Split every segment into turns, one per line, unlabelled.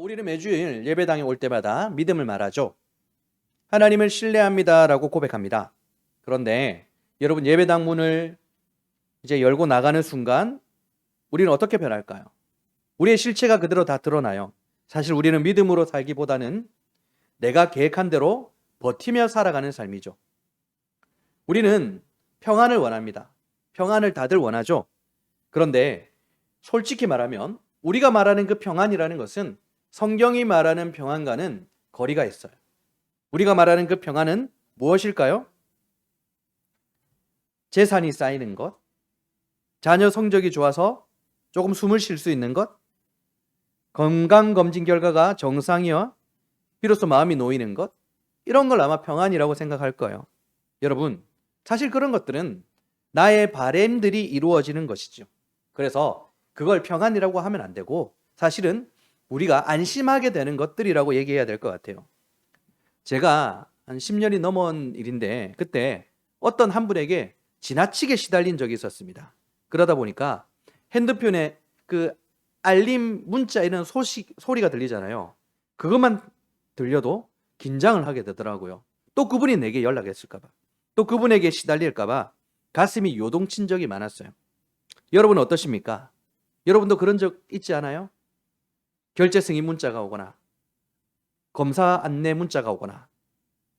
우리는 매주일 예배당에 올 때마다 믿음을 말하죠. 하나님을 신뢰합니다라고 고백합니다. 그런데 여러분, 예배당 문을 이제 열고 나가는 순간 우리는 어떻게 변할까요? 우리의 실체가 그대로 다 드러나요. 사실 우리는 믿음으로 살기보다는 내가 계획한 대로 버티며 살아가는 삶이죠. 우리는 평안을 원합니다. 평안을 다들 원하죠. 그런데 솔직히 말하면 우리가 말하는 그 평안이라는 것은 성경이 말하는 평안과는 거리가 있어요. 우리가 말하는 그 평안은 무엇일까요? 재산이 쌓이는 것, 자녀 성적이 좋아서 조금 숨을 쉴 수 있는 것, 건강검진 결과가 정상이어 비로소 마음이 놓이는 것, 이런 걸 아마 평안이라고 생각할 거예요. 여러분, 사실 그런 것들은 나의 바램들이 이루어지는 것이죠. 그래서 그걸 평안이라고 하면 안 되고 사실은 우리가 안심하게 되는 것들이라고 얘기해야 될 것 같아요. 제가 한 10년이 넘은 일인데 그때 어떤 한 분에게 지나치게 시달린 적이 있었습니다. 그러다 보니까 핸드폰에 그 알림 문자 이런 소리가 들리잖아요. 그것만 들려도 긴장을 하게 되더라고요. 또 그분이 내게 연락했을까 봐, 또 그분에게 시달릴까 봐 가슴이 요동친 적이 많았어요. 여러분은 어떠십니까? 여러분도 그런 적 있지 않아요? 결제 승인 문자가 오거나 검사 안내 문자가 오거나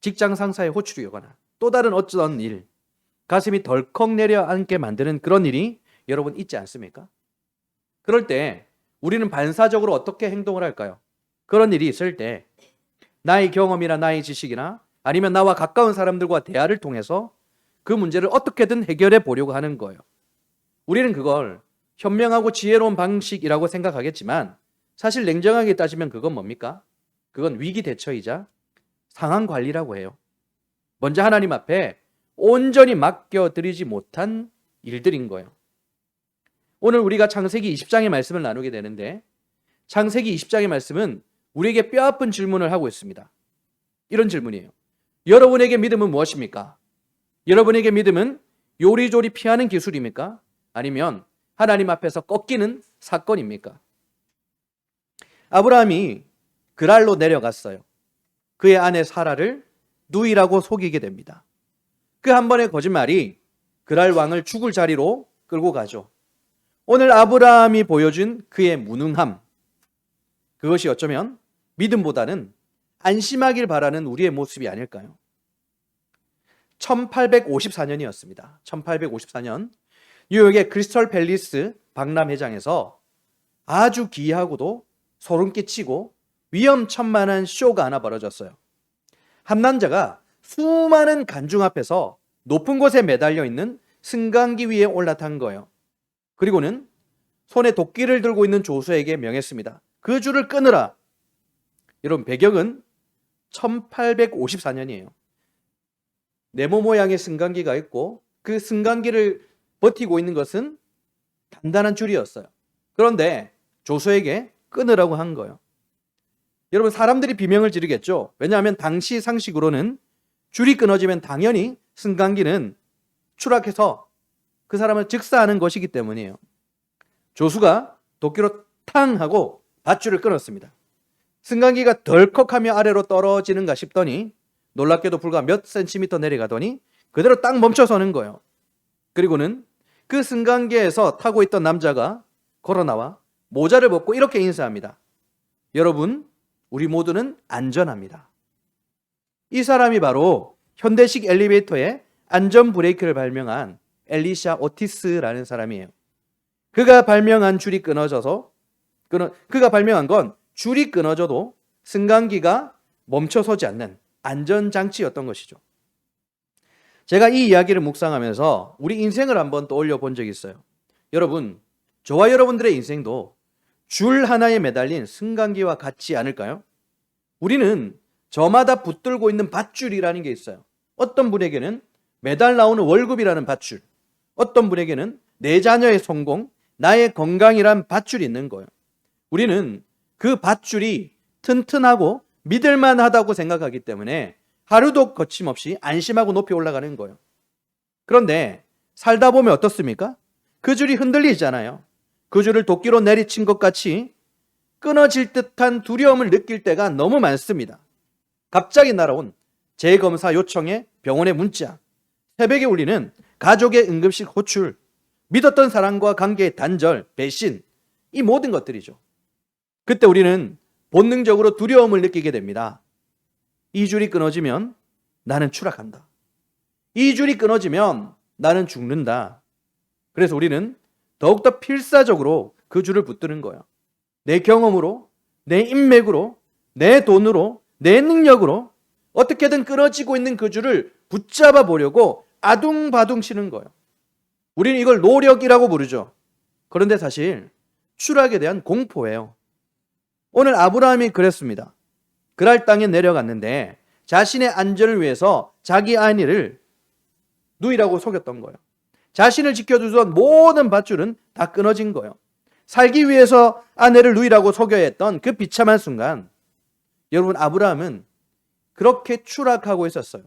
직장 상사의 호출이 오거나 또 다른 어떤 일, 가슴이 덜컥 내려앉게 만드는 그런 일이 여러분 있지 않습니까? 그럴 때 우리는 반사적으로 어떻게 행동을 할까요? 그런 일이 있을 때 나의 경험이나 나의 지식이나 아니면 나와 가까운 사람들과 대화를 통해서 그 문제를 어떻게든 해결해 보려고 하는 거예요. 우리는 그걸 현명하고 지혜로운 방식이라고 생각하겠지만 사실 냉정하게 따지면 그건 뭡니까? 그건 위기 대처이자 상황 관리라고 해요. 먼저 하나님 앞에 온전히 맡겨드리지 못한 일들인 거예요. 오늘 우리가 창세기 20장의 말씀을 나누게 되는데 창세기 20장의 말씀은 우리에게 뼈아픈 질문을 하고 있습니다. 이런 질문이에요. 여러분에게 믿음은 무엇입니까? 여러분에게 믿음은 요리조리 피하는 기술입니까? 아니면 하나님 앞에서 꺾이는 사건입니까? 아브라함이 그랄로 내려갔어요. 그의 아내 사라를 누이라고 속이게 됩니다. 그 한 번의 거짓말이 그랄 왕을 죽을 자리로 끌고 가죠. 오늘 아브라함이 보여준 그의 무능함, 그것이 어쩌면 믿음보다는 안심하길 바라는 우리의 모습이 아닐까요? 1854년이었습니다. 1854년 뉴욕의 크리스털 팰리스 박람회장에서 아주 기이하고도 소름 끼치고 위험천만한 쇼가 하나 벌어졌어요. 한 남자가 수많은 관중 앞에서 높은 곳에 매달려 있는 승강기 위에 올라탄 거예요. 그리고는 손에 도끼를 들고 있는 조수에게 명했습니다. 그 줄을 끊으라. 여러분, 배경은 1854년이에요. 네모 모양의 승강기가 있고 그 승강기를 버티고 있는 것은 단단한 줄이었어요. 그런데 조수에게 끊으라고 한 거예요. 여러분, 사람들이 비명을 지르겠죠. 왜냐하면 당시 상식으로는 줄이 끊어지면 당연히 승강기는 추락해서 그 사람을 즉사하는 것이기 때문이에요. 조수가 도끼로 탕 하고 밧줄을 끊었습니다. 승강기가 덜컥하며 아래로 떨어지는가 싶더니 놀랍게도 불과 몇 센티미터 내려가더니 그대로 딱 멈춰서는 거예요. 그리고는 그 승강기에서 타고 있던 남자가 걸어 나와 모자를 벗고 이렇게 인사합니다. 여러분, 우리 모두는 안전합니다. 이 사람이 바로 현대식 엘리베이터의 안전 브레이크를 발명한 엘리샤 오티스라는 사람이에요. 그가 발명한 건 줄이 끊어져도 승강기가 멈춰서지 않는 안전장치였던 것이죠. 제가 이 이야기를 묵상하면서 우리 인생을 한번 떠올려 본 적이 있어요. 여러분, 저와 여러분들의 인생도 줄 하나에 매달린 승강기와 같지 않을까요? 우리는 저마다 붙들고 있는 밧줄이라는 게 있어요. 어떤 분에게는 매달 나오는 월급이라는 밧줄, 어떤 분에게는 내 자녀의 성공, 나의 건강이란 밧줄이 있는 거예요. 우리는 그 밧줄이 튼튼하고 믿을만하다고 생각하기 때문에 하루도 거침없이 안심하고 높이 올라가는 거예요. 그런데 살다 보면 어떻습니까? 그 줄이 흔들리잖아요. 그 줄을 도끼로 내리친 것 같이 끊어질 듯한 두려움을 느낄 때가 너무 많습니다. 갑자기 날아온 재검사 요청에 병원의 문자, 새벽에 울리는 가족의 응급실 호출, 믿었던 사람과 관계의 단절, 배신, 이 모든 것들이죠. 그때 우리는 본능적으로 두려움을 느끼게 됩니다. 이 줄이 끊어지면 나는 추락한다. 이 줄이 끊어지면 나는 죽는다. 그래서 우리는 더욱더 필사적으로 그 줄을 붙드는 거예요. 내 경험으로, 내 인맥으로, 내 돈으로, 내 능력으로 어떻게든 끊어지고 있는 그 줄을 붙잡아 보려고 아둥바둥 치는 거예요. 우리는 이걸 노력이라고 부르죠. 그런데 사실 추락에 대한 공포예요. 오늘 아브라함이 그랬습니다. 그랄 땅에 내려갔는데 자신의 안전을 위해서 자기 아내를 누이라고 속였던 거예요. 자신을 지켜주던 모든 밧줄은 다 끊어진 거예요. 살기 위해서 아내를 누이라고 속여야 했던 그 비참한 순간, 여러분, 아브라함은 그렇게 추락하고 있었어요.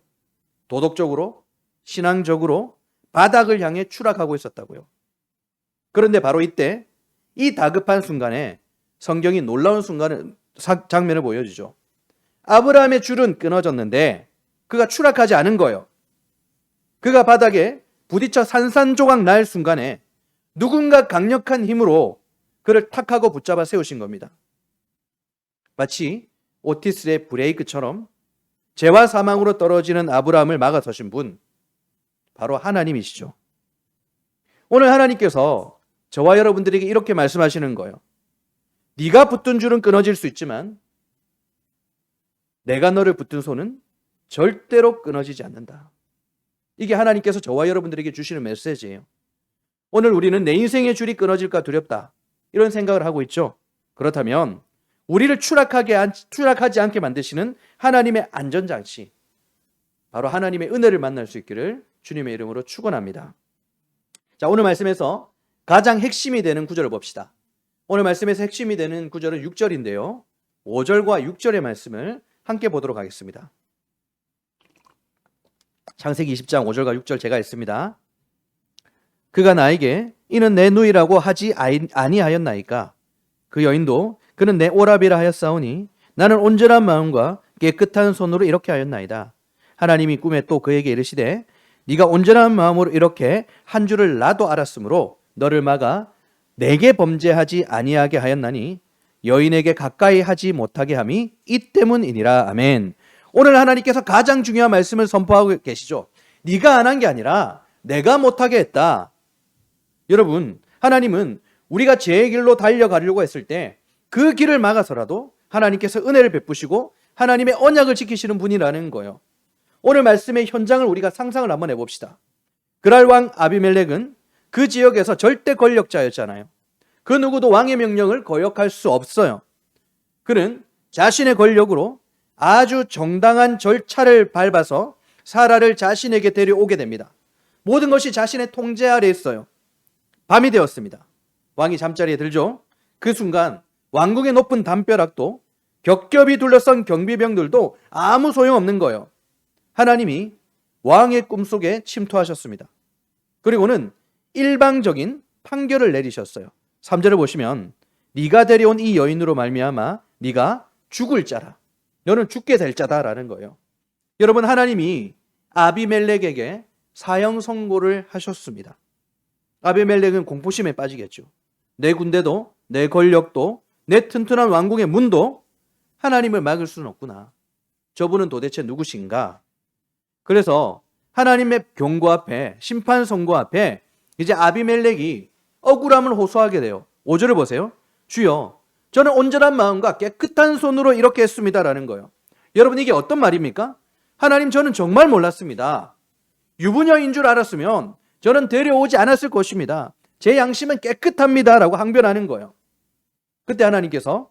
도덕적으로, 신앙적으로 바닥을 향해 추락하고 있었다고요. 그런데 바로 이때 이 다급한 순간에 성경이 놀라운 장면을 보여주죠. 아브라함의 줄은 끊어졌는데 그가 추락하지 않은 거예요. 그가 바닥에 부딪혀 산산조각 날 순간에 누군가 강력한 힘으로 그를 탁하고 붙잡아 세우신 겁니다. 마치 오티스의 브레이크처럼 죄와 사망으로 떨어지는 아브라함을 막아서신 분, 바로 하나님이시죠. 오늘 하나님께서 저와 여러분들에게 이렇게 말씀하시는 거예요. 네가 붙든 줄은 끊어질 수 있지만 내가 너를 붙든 손은 절대로 끊어지지 않는다. 이게 하나님께서 저와 여러분들에게 주시는 메시지예요. 오늘 우리는 내 인생의 줄이 끊어질까 두렵다, 이런 생각을 하고 있죠. 그렇다면 우리를 추락하지 않게 만드시는 하나님의 안전장치, 바로 하나님의 은혜를 만날 수 있기를 주님의 이름으로 축원합니다. 자, 오늘 말씀에서 가장 핵심이 되는 구절을 봅시다. 오늘 말씀에서 핵심이 되는 구절은 6절인데요. 5절과 6절의 말씀을 함께 보도록 하겠습니다. 창세기 20장 5절과 6절 제가 읽습니다. 그가 나에게 이는 내 누이라고 하지 아니하였나이까. 그 여인도 그는 내 오라비라 하였사오니 나는 온전한 마음과 깨끗한 손으로 이렇게 하였나이다. 하나님이 꿈에 또 그에게 이르시되 네가 온전한 마음으로 이렇게 한 줄을 나도 알았으므로 너를 막아 내게 범죄하지 아니하게 하였나니 여인에게 가까이 하지 못하게 함이 이 때문이니라. 아멘. 오늘 하나님께서 가장 중요한 말씀을 선포하고 계시죠. 네가 안 한 게 아니라 내가 못하게 했다. 여러분, 하나님은 우리가 죄의 길로 달려가려고 했을 때 그 길을 막아서라도 하나님께서 은혜를 베푸시고 하나님의 언약을 지키시는 분이라는 거예요. 오늘 말씀의 현장을 우리가 상상을 한번 해봅시다. 그랄 왕 아비멜렉은 그 지역에서 절대 권력자였잖아요. 그 누구도 왕의 명령을 거역할 수 없어요. 그는 자신의 권력으로 아주 정당한 절차를 밟아서 사라를 자신에게 데려오게 됩니다. 모든 것이 자신의 통제 아래 있어요. 밤이 되었습니다. 왕이 잠자리에 들죠. 그 순간 왕궁의 높은 담벼락도 겹겹이 둘러싼 경비병들도 아무 소용없는 거예요. 하나님이 왕의 꿈속에 침투하셨습니다. 그리고는 일방적인 판결을 내리셨어요. 3절을 보시면 네가 데려온 이 여인으로 말미암아 네가 죽을 자라. 너는 죽게 될 자다라는 거예요. 여러분, 하나님이 아비멜렉에게 사형 선고를 하셨습니다. 아비멜렉은 공포심에 빠지겠죠. 내 군대도, 내 권력도, 내 튼튼한 왕궁의 문도 하나님을 막을 수는 없구나. 저분은 도대체 누구신가? 그래서 하나님의 경고 앞에, 심판 선고 앞에 이제 아비멜렉이 억울함을 호소하게 돼요. 5절을 보세요. 주여, 저는 온전한 마음과 깨끗한 손으로 이렇게 했습니다라는 거예요. 여러분, 이게 어떤 말입니까? 하나님, 저는 정말 몰랐습니다. 유부녀인 줄 알았으면 저는 데려오지 않았을 것입니다. 제 양심은 깨끗합니다라고 항변하는 거예요. 그때 하나님께서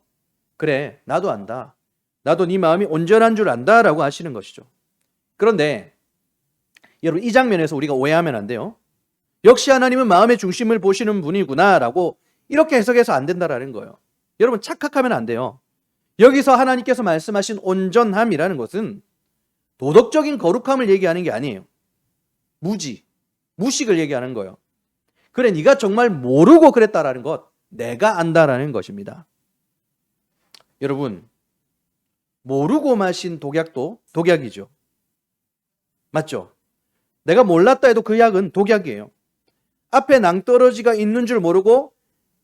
그래, 나도 안다. 나도 네 마음이 온전한 줄 안다라고 하시는 것이죠. 그런데 여러분, 이 장면에서 우리가 오해하면 안 돼요. 역시 하나님은 마음의 중심을 보시는 분이구나라고 이렇게 해석해서 안 된다라는 거예요. 여러분, 착각하면 안 돼요. 여기서 하나님께서 말씀하신 온전함이라는 것은 도덕적인 거룩함을 얘기하는 게 아니에요. 무식을 얘기하는 거예요. 그래, 네가 정말 모르고 그랬다라는 것, 내가 안다라는 것입니다. 여러분, 모르고 마신 독약도 독약이죠. 맞죠? 내가 몰랐다 해도 그 약은 독약이에요. 앞에 낭떠러지가 있는 줄 모르고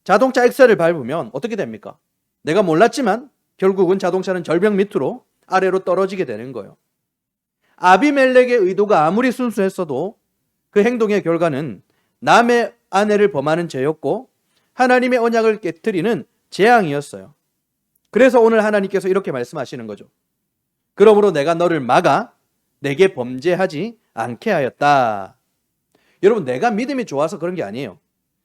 자동차 엑셀을 밟으면 어떻게 됩니까? 내가 몰랐지만 결국은 자동차는 절벽 밑으로 아래로 떨어지게 되는 거예요. 아비멜렉의 의도가 아무리 순수했어도 그 행동의 결과는 남의 아내를 범하는 죄였고 하나님의 언약을 깨트리는 재앙이었어요. 그래서 오늘 하나님께서 이렇게 말씀하시는 거죠. 그러므로 내가 너를 막아 내게 범죄하지 않게 하였다. 여러분, 내가 믿음이 좋아서 그런 게 아니에요.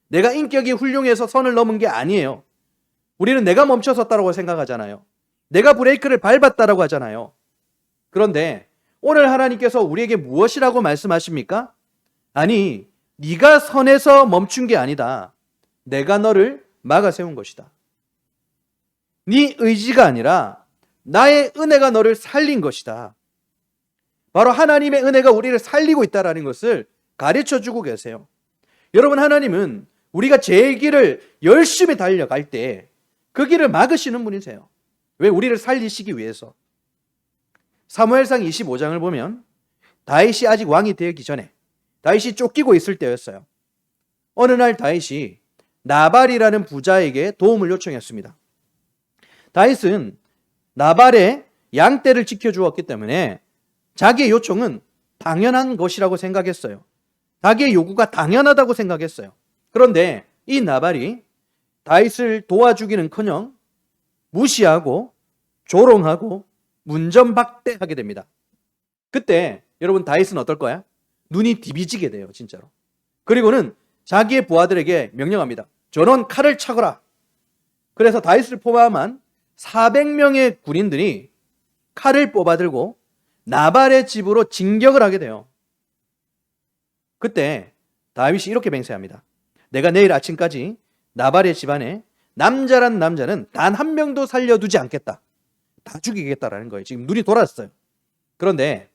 내가 인격이 훌륭해서 선을 넘은 게 아니에요. 우리는 내가 멈춰섰다고 생각하잖아요. 내가 브레이크를 밟았다라고 하잖아요. 그런데 오늘 하나님께서 우리에게 무엇이라고 말씀하십니까? 아니, 네가 선에서 멈춘 게 아니다. 내가 너를 막아 세운 것이다. 네 의지가 아니라 나의 은혜가 너를 살린 것이다. 바로 하나님의 은혜가 우리를 살리고 있다는 것을 가르쳐주고 계세요. 여러분, 하나님은 우리가 제 길을 열심히 달려갈 때 그 길을 막으시는 분이세요. 왜? 우리를 살리시기 위해서. 사무엘상 25장을 보면 다윗이 아직 왕이 되기 전에 다윗이 쫓기고 있을 때였어요. 어느 날 다윗이 나발이라는 부자에게 도움을 요청했습니다. 다윗은 나발의 양떼를 지켜주었기 때문에 자기의 요청은 당연한 것이라고 생각했어요. 자기의 요구가 당연하다고 생각했어요. 그런데 이 나발이 다윗을 도와주기는커녕 무시하고 조롱하고 문전박대하게 됩니다. 그때 여러분, 다윗은 어떨 거야? 눈이 디비지게 돼요, 진짜로. 그리고는 자기의 부하들에게 명령합니다. 저런 칼을 차거라. 그래서 다윗을 포함한 400명의 군인들이 칼을 뽑아들고 나발의 집으로 진격을 하게 돼요. 그때 다윗이 이렇게 맹세합니다. 내가 내일 아침까지 나발의 집안에 남자란 남자는 단 한 명도 살려두지 않겠다. 다 죽이겠다라는 거예요. 지금 눈이 돌았어요. 그런데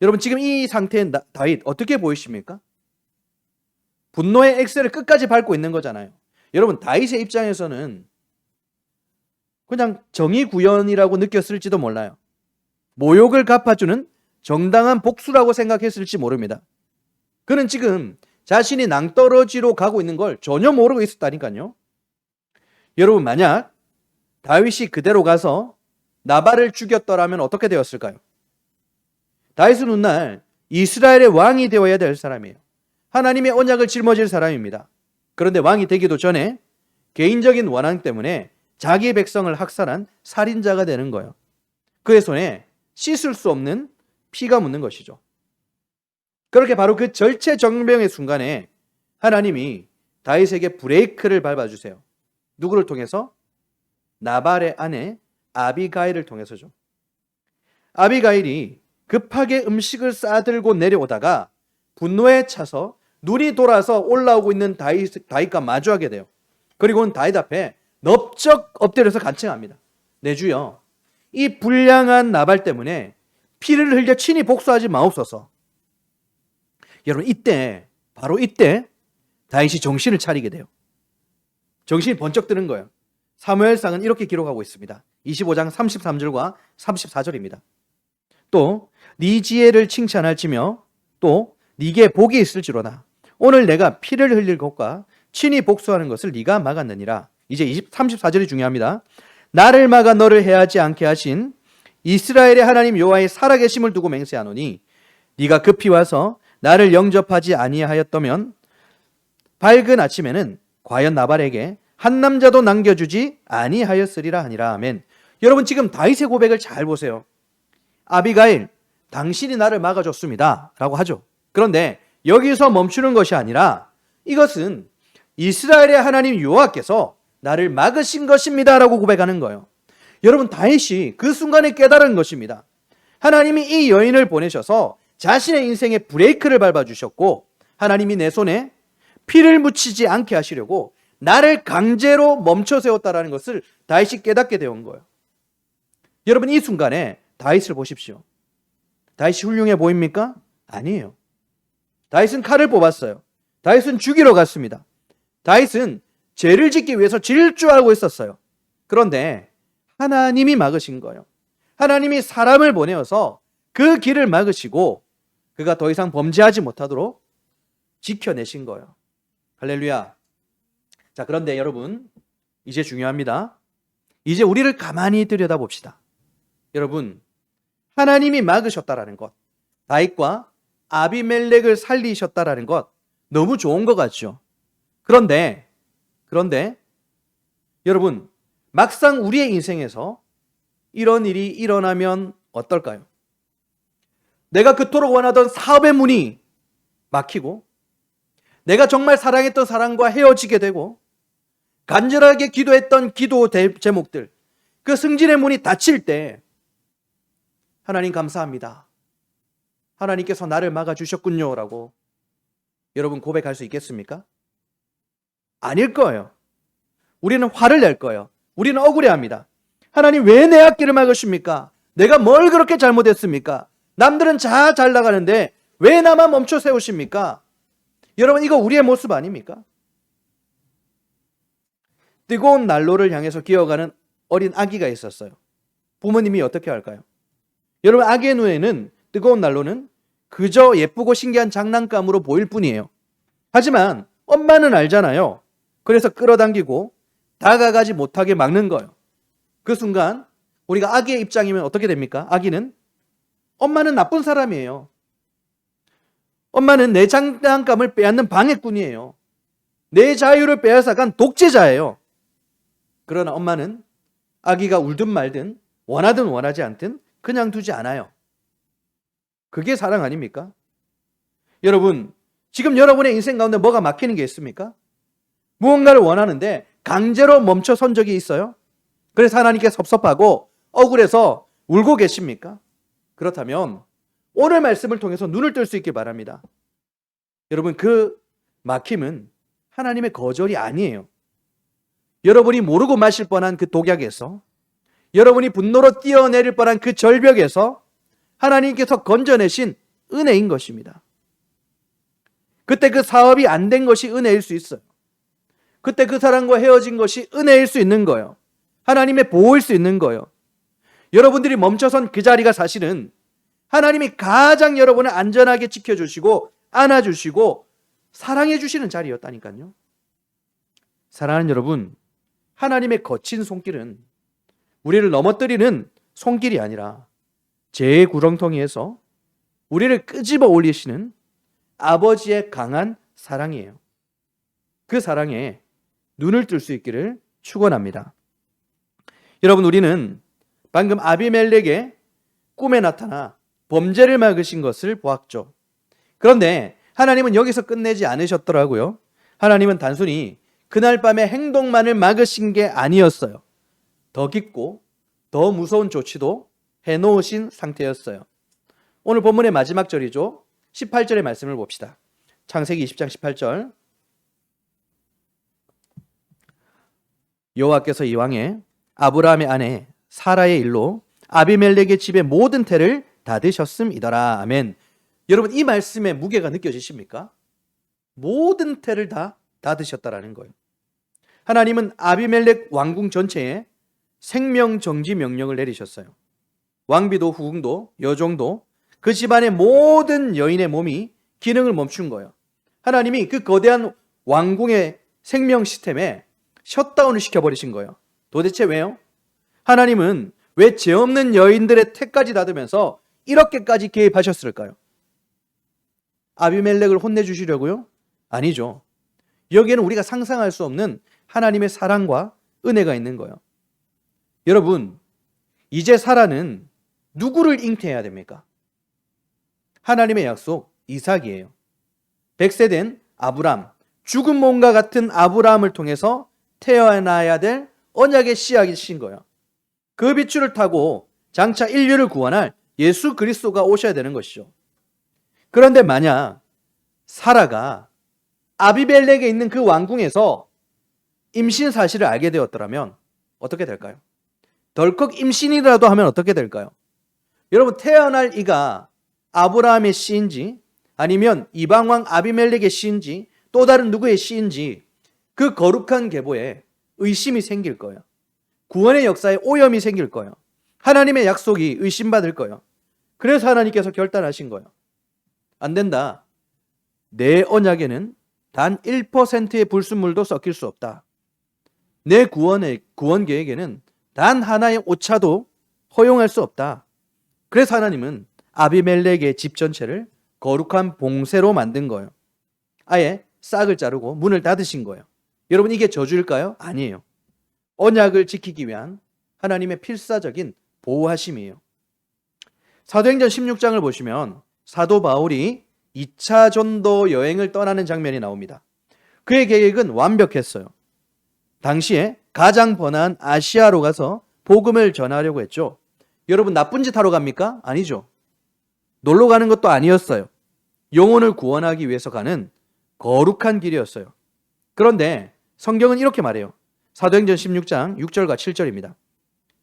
여러분, 지금 이 상태의 다윗 어떻게 보이십니까? 분노의 엑셀을 끝까지 밟고 있는 거잖아요. 여러분, 다윗의 입장에서는 그냥 정의구현이라고 느꼈을지도 몰라요. 모욕을 갚아주는 정당한 복수라고 생각했을지 모릅니다. 그는 지금 자신이 낭떠러지로 가고 있는 걸 전혀 모르고 있었다니까요. 여러분, 만약 다윗이 그대로 가서 나발을 죽였더라면 어떻게 되었을까요? 다윗은 훗날 이스라엘의 왕이 되어야 될 사람이에요. 하나님의 언약을 짊어질 사람입니다. 그런데 왕이 되기도 전에 개인적인 원한 때문에 자기 백성을 학살한 살인자가 되는 거예요. 그의 손에 씻을 수 없는 피가 묻는 것이죠. 그렇게 바로 그 절체절명의 순간에 하나님이 다윗에게 브레이크를 밟아주세요. 누구를 통해서? 나발의 아내 아비가일을 통해서죠. 아비가일이 급하게 음식을 싸들고 내려오다가 분노에 차서 눈이 돌아서 올라오고 있는 다윗과 마주하게 돼요. 그리고는 다윗 앞에 넙적 엎드려서 간청합니다. 내 주여, 이 불량한 나발 때문에 피를 흘려 친히 복수하지 마옵소서. 여러분, 바로 이때 다윗이 정신을 차리게 돼요. 정신이 번쩍 드는 거예요. 사무엘상은 이렇게 기록하고 있습니다. 25장 33절과 34절입니다. 또 네 지혜를 칭찬할지며 또 네게 복이 있을지로다. 오늘 내가 피를 흘릴 것과 친히 복수하는 것을 네가 막았느니라. 이제 34절이 중요합니다. 나를 막아 너를 해하지 않게 하신 이스라엘의 하나님 여호와의 살아계심을 두고 맹세하노니 네가 급히 와서 나를 영접하지 아니하였다면 밝은 아침에는 과연 나발에게 한 남자도 남겨주지 아니하였으리라 하니라. 아멘. 여러분, 지금 다윗의 고백을 잘 보세요. 아비가일, 당신이 나를 막아줬습니다 라고 하죠. 그런데 여기서 멈추는 것이 아니라 이것은 이스라엘의 하나님 여호와께서 나를 막으신 것입니다 라고 고백하는 거예요. 여러분, 다윗이 그 순간에 깨달은 것입니다. 하나님이 이 여인을 보내셔서 자신의 인생에 브레이크를 밟아주셨고 하나님이 내 손에 피를 묻히지 않게 하시려고 나를 강제로 멈춰 세웠다는 것을 다윗이 깨닫게 되온 거예요. 여러분, 이 순간에 다윗을 보십시오. 다윗이 훌륭해 보입니까? 아니에요. 다윗은 칼을 뽑았어요. 다윗은 죽이러 갔습니다. 다윗은 죄를 짓기 위해서 질 줄 알고 있었어요. 그런데 하나님이 막으신 거예요. 하나님이 사람을 보내어서 그 길을 막으시고 그가 더 이상 범죄하지 못하도록 지켜내신 거예요. 할렐루야. 자, 그런데 여러분, 이제 중요합니다. 이제 우리를 가만히 들여다봅시다. 여러분, 하나님이 막으셨다라는 것, 다윗과 아비멜렉을 살리셨다라는 것, 너무 좋은 것 같죠? 그런데 여러분, 막상 우리의 인생에서 이런 일이 일어나면 어떨까요? 내가 그토록 원하던 사업의 문이 막히고, 내가 정말 사랑했던 사람과 헤어지게 되고, 간절하게 기도했던 기도 제목들, 그 승진의 문이 닫힐 때 하나님 감사합니다. 하나님께서 나를 막아주셨군요 라고 여러분 고백할 수 있겠습니까? 아닐 거예요. 우리는 화를 낼 거예요. 우리는 억울해합니다. 하나님 왜 내 앞길을 막으십니까? 내가 뭘 그렇게 잘못했습니까? 남들은 잘 나가는데 왜 나만 멈춰 세우십니까? 여러분, 이거 우리의 모습 아닙니까? 뜨거운 난로를 향해서 기어가는 어린 아기가 있었어요. 부모님이 어떻게 할까요? 여러분, 아기의 눈에는 뜨거운 난로는 그저 예쁘고 신기한 장난감으로 보일 뿐이에요. 하지만 엄마는 알잖아요. 그래서 끌어당기고 다가가지 못하게 막는 거예요. 그 순간 우리가 아기의 입장이면 어떻게 됩니까? 아기는 엄마는 나쁜 사람이에요. 엄마는 내 장난감을 빼앗는 방해꾼이에요. 내 자유를 빼앗아간 독재자예요. 그러나 엄마는 아기가 울든 말든 원하든 원하지 않든 그냥 두지 않아요. 그게 사랑 아닙니까? 여러분, 지금 여러분의 인생 가운데 뭐가 막히는 게 있습니까? 무언가를 원하는데 강제로 멈춰선 적이 있어요? 그래서 하나님께 섭섭하고 억울해서 울고 계십니까? 그렇다면 오늘 말씀을 통해서 눈을 뜰 수 있길 바랍니다. 여러분, 그 막힘은 하나님의 거절이 아니에요. 여러분이 모르고 마실 뻔한 그 독약에서, 여러분이 분노로 뛰어내릴 뻔한 그 절벽에서 하나님께서 건져내신 은혜인 것입니다. 그때 그 사업이 안 된 것이 은혜일 수 있어요. 그때 그 사람과 헤어진 것이 은혜일 수 있는 거예요. 하나님의 보호일 수 있는 거예요. 여러분들이 멈춰선 그 자리가 사실은 하나님이 가장 여러분을 안전하게 지켜주시고 안아주시고 사랑해주시는 자리였다니까요. 사랑하는 여러분, 하나님의 거친 손길은 우리를 넘어뜨리는 손길이 아니라 죄의 구렁텅이에서 우리를 끄집어 올리시는 아버지의 강한 사랑이에요. 그 사랑에 눈을 뜰 수 있기를 축원합니다. 여러분, 우리는 방금 아비멜렉의 꿈에 나타나 범죄를 막으신 것을 보았죠. 그런데 하나님은 여기서 끝내지 않으셨더라고요. 하나님은 단순히 그날 밤의 행동만을 막으신 게 아니었어요. 더 깊고 더 무서운 조치도 해놓으신 상태였어요. 오늘 본문의 마지막 절이죠. 18절의 말씀을 봅시다. 창세기 20장 18절. 여호와께서 이왕에 아브라함의 아내 사라의 일로 아비멜렉의 집의 모든 태를 닫으셨음이더라. 아멘. 여러분, 이 말씀의 무게가 느껴지십니까? 모든 태를 다 닫으셨다라는 거예요. 하나님은 아비멜렉 왕궁 전체에 생명정지 명령을 내리셨어요. 왕비도 후궁도 여종도 그 집안의 모든 여인의 몸이 기능을 멈춘 거예요. 하나님이 그 거대한 왕궁의 생명 시스템에 셧다운을 시켜버리신 거예요. 도대체 왜요? 하나님은 왜 죄 없는 여인들의 태까지 닫으면서 이렇게까지 개입하셨을까요? 아비멜렉을 혼내주시려고요? 아니죠. 여기에는 우리가 상상할 수 없는 하나님의 사랑과 은혜가 있는 거예요. 여러분, 이제 사라는 누구를 잉태해야 됩니까? 하나님의 약속 이삭이에요. 100세 된 아브람, 죽은 몸과 같은 아브라함을 통해서 태어나야 될 언약의 씨앗이신 거예요. 그 빗줄을 타고 장차 인류를 구원할 예수 그리스도가 오셔야 되는 것이죠. 그런데 만약 사라가 아비멜렉에 있는 그 왕궁에서 임신 사실을 알게 되었더라면 어떻게 될까요? 덜컥 임신이라도 하면 어떻게 될까요? 여러분, 태어날 이가 아브라함의 씨인지 아니면 이방왕 아비멜렉의 씨인지 또 다른 누구의 씨인지 그 거룩한 계보에 의심이 생길 거예요. 구원의 역사에 오염이 생길 거예요. 하나님의 약속이 의심받을 거예요. 그래서 하나님께서 결단하신 거예요. 안 된다. 내 언약에는 단 1%의 불순물도 섞일 수 없다. 내 구원 계획에는 단 하나의 오차도 허용할 수 없다. 그래서 하나님은 아비멜렉의 집 전체를 거룩한 봉쇄로 만든 거예요. 아예 싹을 자르고 문을 닫으신 거예요. 여러분, 이게 저주일까요? 아니에요. 언약을 지키기 위한 하나님의 필사적인 보호하심이에요. 사도행전 16장을 보시면 사도 바울이 2차 전도 여행을 떠나는 장면이 나옵니다. 그의 계획은 완벽했어요. 당시에 가장 번화한 아시아로 가서 복음을 전하려고 했죠. 여러분, 나쁜 짓 하러 갑니까? 아니죠. 놀러 가는 것도 아니었어요. 영혼을 구원하기 위해서 가는 거룩한 길이었어요. 그런데 성경은 이렇게 말해요. 사도행전 16장 6절과 7절입니다.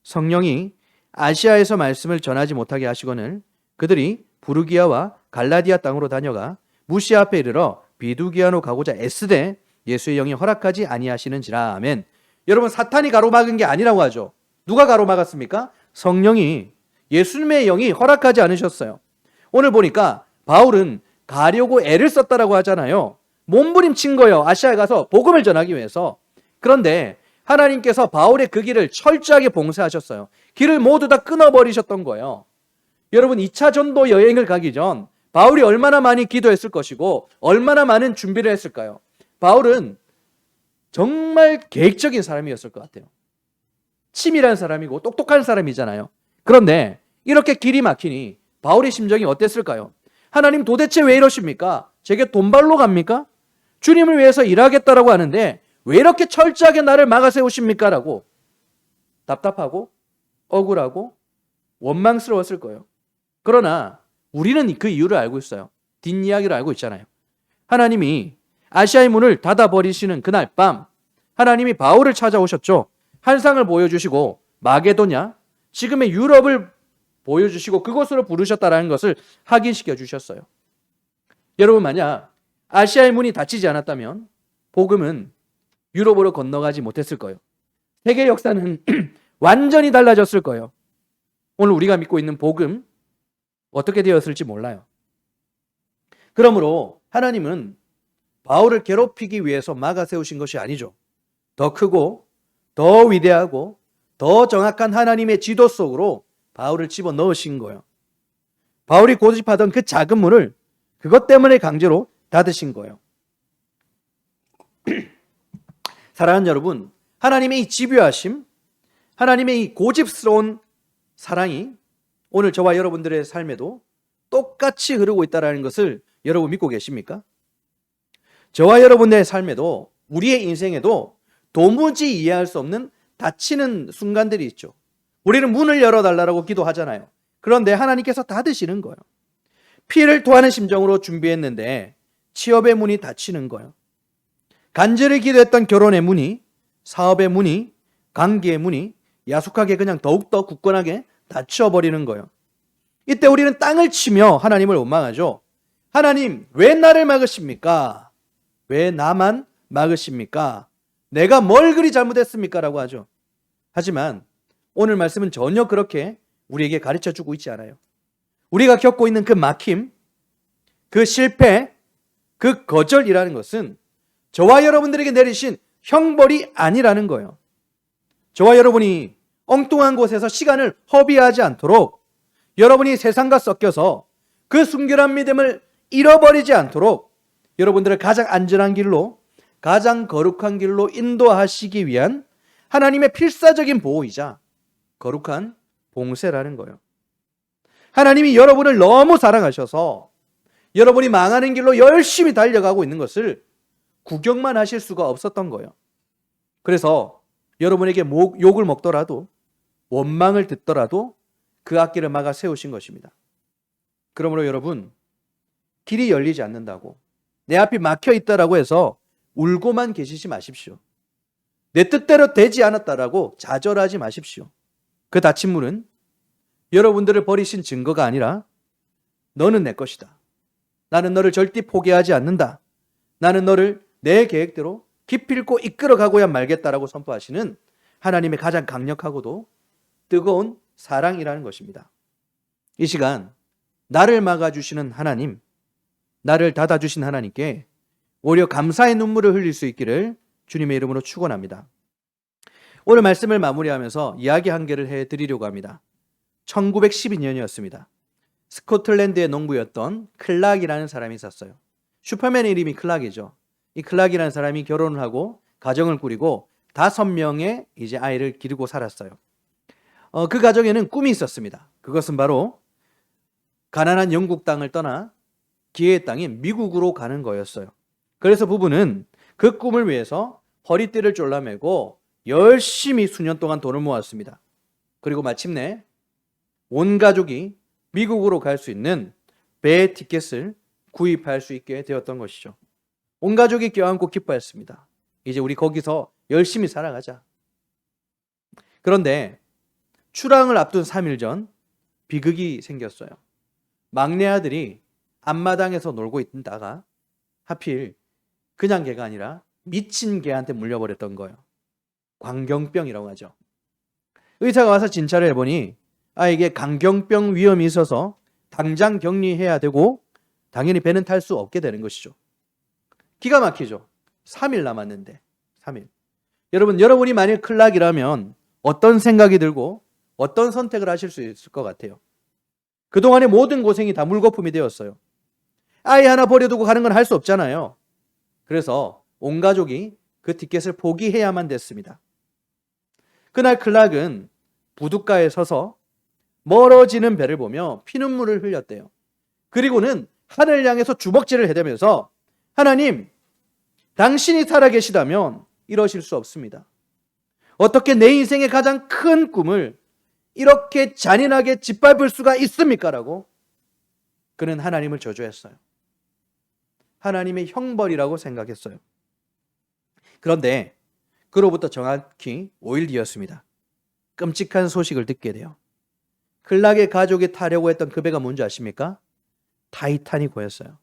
성령이 아시아에서 말씀을 전하지 못하게 하시거늘 그들이 부르기아와 갈라디아 땅으로 다녀가 무시아 앞에 이르러 비두기아로 가고자 애쓰되 예수의 영이 허락하지 아니하시는지라. 아멘. 여러분, 사탄이 가로막은 게 아니라고 하죠. 누가 가로막았습니까? 성령이, 예수님의 영이 허락하지 않으셨어요. 오늘 보니까 바울은 가려고 애를 썼다라고 하잖아요. 몸부림친 거예요. 아시아에 가서 복음을 전하기 위해서. 그런데 하나님께서 바울의 그 길을 철저하게 봉쇄하셨어요. 길을 모두 다 끊어버리셨던 거예요. 여러분, 2차 전도 여행을 가기 전 바울이 얼마나 많이 기도했을 것이고 얼마나 많은 준비를 했을까요? 바울은 정말 계획적인 사람이었을 것 같아요. 치밀한 사람이고 똑똑한 사람이잖아요. 그런데 이렇게 길이 막히니 바울의 심정이 어땠을까요? 하나님, 도대체 왜 이러십니까? 제게 돈벌러 갑니까? 주님을 위해서 일하겠다라고 하는데 왜 이렇게 철저하게 나를 막아 세우십니까? 라고 답답하고 억울하고 원망스러웠을 거예요. 그러나 우리는 그 이유를 알고 있어요. 뒷이야기를 알고 있잖아요. 하나님이 아시아의 문을 닫아버리시는 그날 밤 하나님이 바울을 찾아오셨죠. 환상을 보여주시고 마게도냐, 지금의 유럽을 보여주시고 그곳으로 부르셨다라는 것을 확인시켜 주셨어요. 여러분, 만약 아시아의 문이 닫히지 않았다면 복음은 유럽으로 건너가지 못했을 거예요. 세계 역사는 완전히 달라졌을 거예요. 오늘 우리가 믿고 있는 복음 어떻게 되었을지 몰라요. 그러므로 하나님은 바울을 괴롭히기 위해서 막아 세우신 것이 아니죠. 더 크고 더 위대하고 더 정확한 하나님의 지도 속으로 바울을 집어넣으신 거예요. 바울이 고집하던 그 작은 문을 그것 때문에 강제로 닫으신 거예요. 사랑하는 여러분, 하나님의 이 집요하심, 하나님의 이 고집스러운 사랑이 오늘 저와 여러분들의 삶에도 똑같이 흐르고 있다는 것을 여러분 믿고 계십니까? 저와 여러분의 삶에도, 우리의 인생에도 도무지 이해할 수 없는 닫히는 순간들이 있죠. 우리는 문을 열어달라고 기도하잖아요. 그런데 하나님께서 닫으시는 거예요. 피를 토하는 심정으로 준비했는데 취업의 문이 닫히는 거예요. 간절히 기도했던 결혼의 문이, 사업의 문이, 관계의 문이 야속하게 그냥 더욱더 굳건하게 닫혀버리는 거예요. 이때 우리는 땅을 치며 하나님을 원망하죠. 하나님, 왜 나를 막으십니까? 왜 나만 막으십니까? 내가 뭘 그리 잘못했습니까? 라고 하죠. 하지만 오늘 말씀은 전혀 그렇게 우리에게 가르쳐주고 있지 않아요. 우리가 겪고 있는 그 막힘, 그 실패, 그 거절이라는 것은 저와 여러분들에게 내리신 형벌이 아니라는 거예요. 저와 여러분이 엉뚱한 곳에서 시간을 허비하지 않도록, 여러분이 세상과 섞여서 그 순결한 믿음을 잃어버리지 않도록 여러분들을 가장 안전한 길로, 가장 거룩한 길로 인도하시기 위한 하나님의 필사적인 보호이자 거룩한 봉쇄라는 거예요. 하나님이 여러분을 너무 사랑하셔서 여러분이 망하는 길로 열심히 달려가고 있는 것을 구경만 하실 수가 없었던 거예요. 그래서 여러분에게 욕을 먹더라도, 원망을 듣더라도 그 앞길을 막아 세우신 것입니다. 그러므로 여러분, 길이 열리지 않는다고, 내 앞이 막혀 있다라고 해서 울고만 계시지 마십시오. 내 뜻대로 되지 않았다라고 좌절하지 마십시오. 그 닫힌 문은 여러분들을 버리신 증거가 아니라 너는 내 것이다. 나는 너를 절대 포기하지 않는다. 나는 너를 내 계획대로 기필코 이끌어가고야 말겠다라고 선포하시는 하나님의 가장 강력하고도 뜨거운 사랑이라는 것입니다. 이 시간 나를 막아주시는 하나님, 나를 닫아주신 하나님께 오히려 감사의 눈물을 흘릴 수 있기를 주님의 이름으로 축원합니다. 오늘 말씀을 마무리하면서 이야기 한 개를 해드리려고 합니다. 1912년이었습니다. 스코틀랜드의 농부였던 클락이라는 사람이 있었어요. 슈퍼맨의 이름이 클락이죠. 이 클락이라는 사람이 결혼을 하고 가정을 꾸리고 5명의 이제 아이를 기르고 살았어요. 그 가정에는 꿈이 있었습니다. 그것은 바로 가난한 영국 땅을 떠나 기회의 땅인 미국으로 가는 거였어요. 그래서 부부는 그 꿈을 위해서 허리띠를 졸라매고 열심히 수년 동안 돈을 모았습니다. 그리고 마침내 온 가족이 미국으로 갈 수 있는 배 티켓을 구입할 수 있게 되었던 것이죠. 온 가족이 껴안고 기뻐했습니다. 이제 우리 거기서 열심히 살아가자. 그런데 출항을 앞둔 3일 전 비극이 생겼어요. 막내 아들이 앞마당에서 놀고 있다가 하필 그냥 개가 아니라 미친 개한테 물려버렸던 거예요. 광경병이라고 하죠. 의사가 와서 진찰을 해보니 이게 광경병 위험이 있어서 당장 격리해야 되고 당연히 배는 탈 수 없게 되는 것이죠. 기가 막히죠. 3일 남았는데 3일. 여러분이 만일 클락이라면 어떤 생각이 들고 어떤 선택을 하실 수 있을 것 같아요? 그동안의 모든 고생이 다 물거품이 되었어요. 아이 하나 버려두고 가는 건 할 수 없잖아요. 그래서 온 가족이 그 티켓을 포기해야만 됐습니다. 그날 클락은 부둣가에 서서 멀어지는 배를 보며 피눈물을 흘렸대요. 그리고는 하늘을 향해서 주먹질을 해대면서 하나님, 당신이 살아계시다면 이러실 수 없습니다. 어떻게 내 인생의 가장 큰 꿈을 이렇게 잔인하게 짓밟을 수가 있습니까? 라고 그는 하나님을 저주했어요. 하나님의 형벌이라고 생각했어요. 그런데 그로부터 정확히 5일 뒤였습니다. 끔찍한 소식을 듣게 돼요. 클락의 가족이 타려고 했던 그 배가 뭔지 아십니까? 타이타닉호였어요.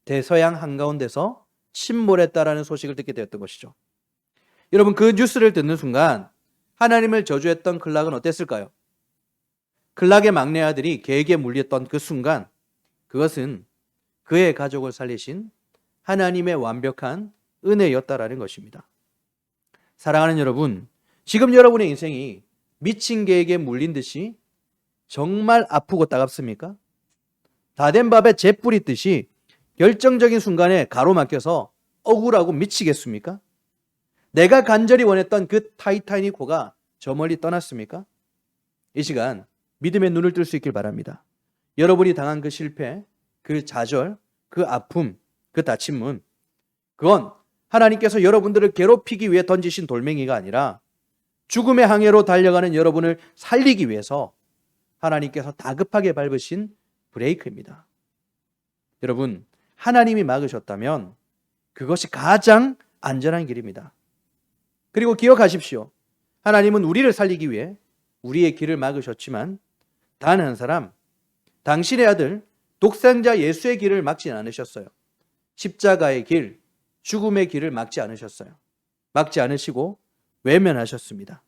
대서양 한가운데서 침몰했다라는 소식을 듣게 되었던 것이죠. 여러분, 그 뉴스를 듣는 순간 하나님을 저주했던 클락은 어땠을까요? 클락의 막내 아들이 개에게 물렸던 그 순간 그것은 그의 가족을 살리신 하나님의 완벽한 은혜였다라는 것입니다. 사랑하는 여러분, 지금 여러분의 인생이 미친 개에게 물린 듯이 정말 아프고 따갑습니까? 다 된 밥에 재 뿌리듯이 결정적인 순간에 가로막혀서 억울하고 미치겠습니까? 내가 간절히 원했던 그 타이타닉호가 저 멀리 떠났습니까? 이 시간 믿음의 눈을 뜰 수 있길 바랍니다. 여러분이 당한 그 실패, 그 좌절, 그 아픔, 그 다침문, 그건 하나님께서 여러분들을 괴롭히기 위해 던지신 돌멩이가 아니라 죽음의 항해로 달려가는 여러분을 살리기 위해서 하나님께서 다급하게 밟으신 브레이크입니다. 여러분, 하나님이 막으셨다면 그것이 가장 안전한 길입니다. 그리고 기억하십시오. 하나님은 우리를 살리기 위해 우리의 길을 막으셨지만 단 한 사람, 당신의 아들 독생자 예수의 길을 막지 않으셨어요. 십자가의 길, 죽음의 길을 막지 않으셨어요. 막지 않으시고 외면하셨습니다.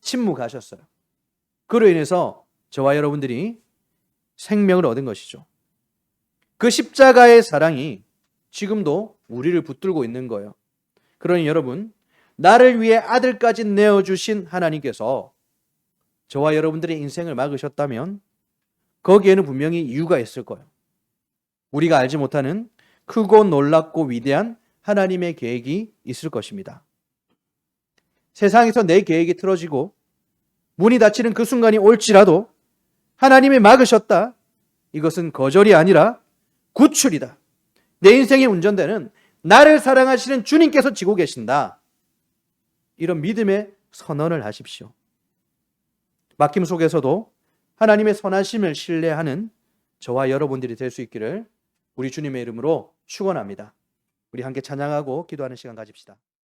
침묵하셨어요. 그로 인해서 저와 여러분들이 생명을 얻은 것이죠. 그 십자가의 사랑이 지금도 우리를 붙들고 있는 거예요. 그러니 여러분, 나를 위해 아들까지 내어주신 하나님께서 저와 여러분들의 인생을 막으셨다면 거기에는 분명히 이유가 있을 거예요. 우리가 알지 못하는 크고 놀랍고 위대한 하나님의 계획이 있을 것입니다. 세상에서 내 계획이 틀어지고 문이 닫히는 그 순간이 올지라도 하나님이 막으셨다. 이것은 거절이 아니라 구출이다. 내 인생의 운전대는 나를 사랑하시는 주님께서 지고 계신다. 이런 믿음의 선언을 하십시오. 막힘 속에서도 하나님의 선하심을 신뢰하는 저와 여러분들이 될 수 있기를 우리 주님의 이름으로 축원합니다. 우리 함께 찬양하고 기도하는 시간 가집시다.